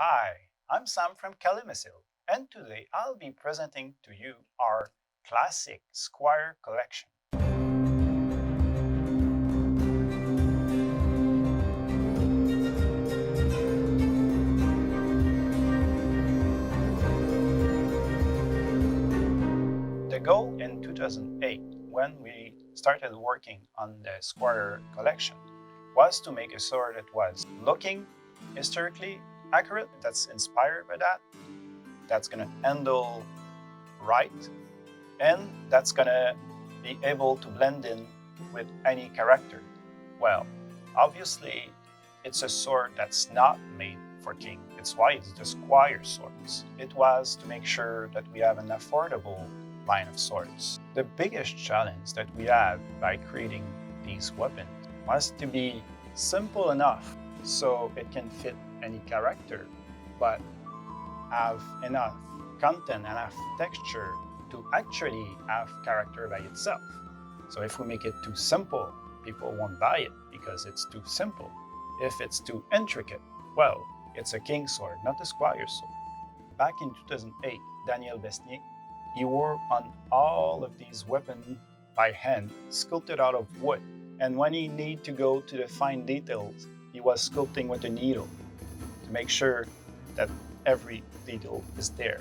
Hi, I'm Sam from Calimacil, and today I'll be presenting to you our classic Squire Collection. The goal in 2008, when we started working on the Squire Collection, was to make a sword that was looking historically accurate, that's inspired by that, that's gonna handle right, and that's gonna be able to blend in with any character. Well, obviously, it's a sword that's not made for king. It's why it's the Squire swords. It was to make sure that we have an affordable line of swords. The biggest challenge that we have by creating these weapons was to be simple enough so it can fit any character, but have enough content, enough texture to actually have character by itself. So if we make it too simple, people won't buy it because it's too simple. If it's too intricate, well, it's a king sword, not a squire sword. Back in 2008, Daniel Besnier, he worked on all of these weapons by hand, sculpted out of wood. And when he needed to go to the fine details, he was sculpting with a needle to make sure that every detail is there.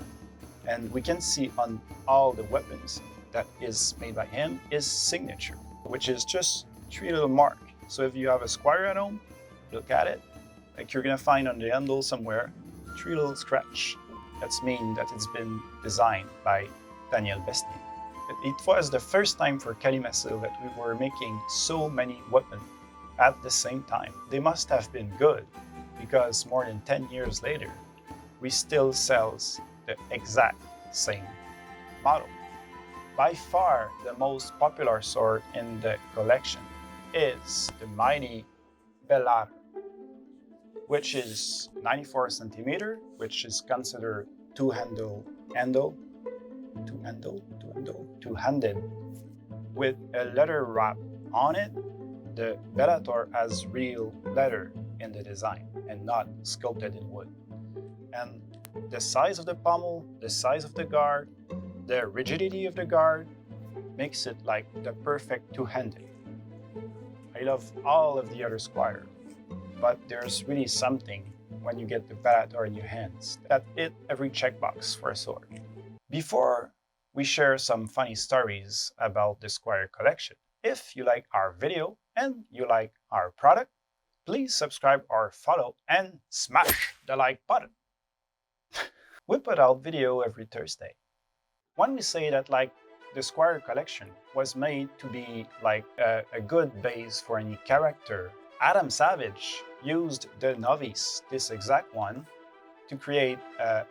And we can see on all the weapons that is made by him his signature, which is just 3 little marks. So if you have a squire at home, look at it, like you're gonna find on the handle somewhere 3 little scratch. That's mean that it's been designed by Daniel Besnier. It was the first time for Calimacil that we were making so many weapons at the same time. They must have been good because more than 10 years later, we still sells the exact same model. By far, the most popular sword in the collection is the mighty Bellar, which is 94 centimeter, which is considered two-handed, with a leather wrap on it. The Bellator has real leather in the design and not sculpted in wood. And the size of the pommel, the size of the guard, the rigidity of the guard makes it like the perfect two-handed. I love all of the other Squire, but there's really something when you get the Bellator in your hands that hit every checkbox for a sword. Before we share some funny stories about the Squire Collection, if you like our video and you like our product, please subscribe or follow and smash the like button. We put out video every Thursday. When we say that the Squire Collection was made to be like a good base for any character, Adam Savage used the Novice, this exact one, to create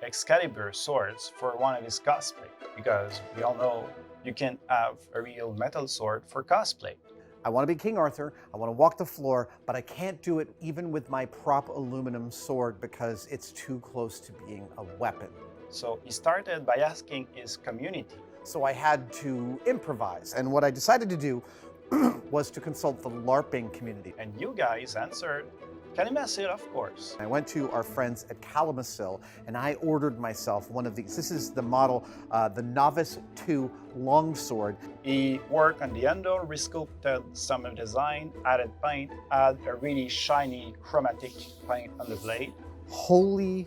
Excalibur swords for one of his cosplay, because we all know you can have a real metal sword for cosplay. I want to be King Arthur, I want to walk the floor, but I can't do it even with my prop aluminum sword because it's too close to being a weapon. So he started by asking his community. So I had to improvise, and what I decided to do was to consult the LARPing community. And you guys answered, Calimacil, of course. I went to our friends at Calimacil and I ordered myself one of these. This is the model, the Novice II longsword. He worked on the handle, resculpted some of the design, added paint, added a really shiny chromatic paint on the blade. Holy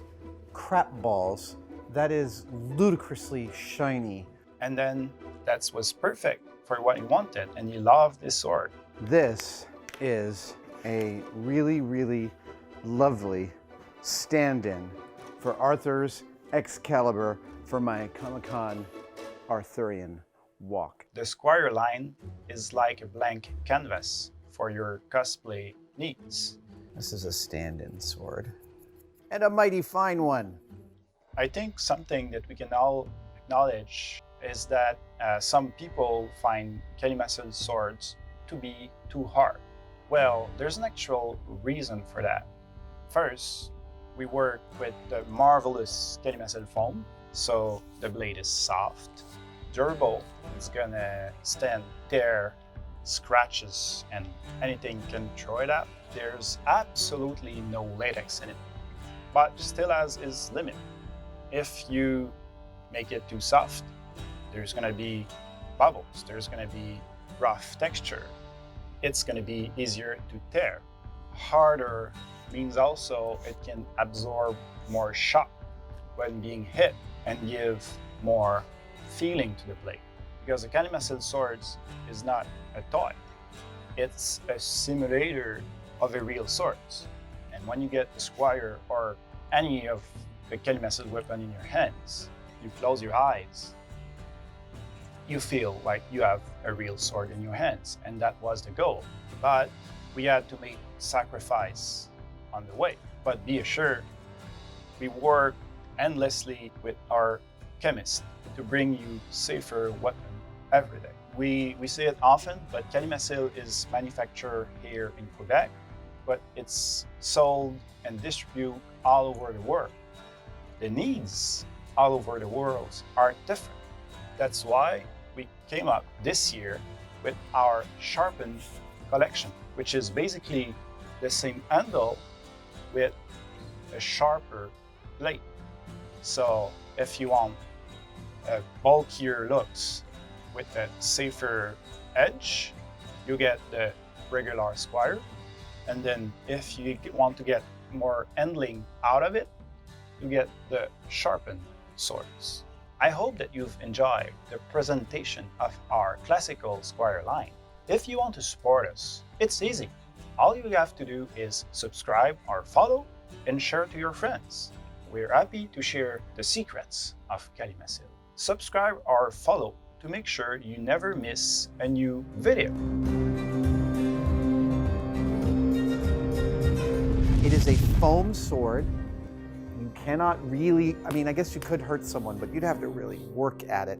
crap balls, that is ludicrously shiny. And then that was perfect for what he wanted, and he loved this sword. This is a really, really lovely stand-in for Arthur's Excalibur for my ComicCon Arthurian walk. The Squire Line is like a blank canvas for your cosplay needs. This is a stand-in sword. And a mighty fine one. I think something that we can all acknowledge is that some people find Calimacil swords to be too hard. Well, there's an actual reason for that. First, we work with the marvelous Calimacil Foam, so the blade is soft, durable, it's gonna stand tear, scratches, and anything can throw it up. There's absolutely no latex in it. but still has its limit. If you make it too soft, there's going to be bubbles, there's going to be rough texture. It's going to be easier to tear. Harder means also it can absorb more shock when being hit and give more feeling to the blade. Because the Calimacil swords is not a toy. It's a simulator of a real sword. And when you get the Squire or any of the Calimacil weapon in your hands, you close your eyes, you feel like you have a real sword in your hands. And that was the goal. But we had to make sacrifice on the way. But be assured, we work endlessly with our chemists to bring you safer weapon every day. We say it often, but Calimacil is manufactured here in Quebec, but it's sold and distributed all over the world. The needs all over the world are different. That's why we came up this year with our Sharpened Collection, which is basically the same handle with a sharper blade. So if you want a bulkier looks with a safer edge, you get the regular Squire. And then if you want to get more handling out of it, you get the sharpened swords. I hope that you've enjoyed the presentation of our classical Squire line. If you want to support us, it's easy. All you have to do is subscribe or follow and share to your friends. We're happy to share the secrets of Calimacil. Subscribe or follow to make sure you never miss a new video. It is a foam sword. You cannot really, I mean, I guess you could hurt someone, but you'd have to really work at it.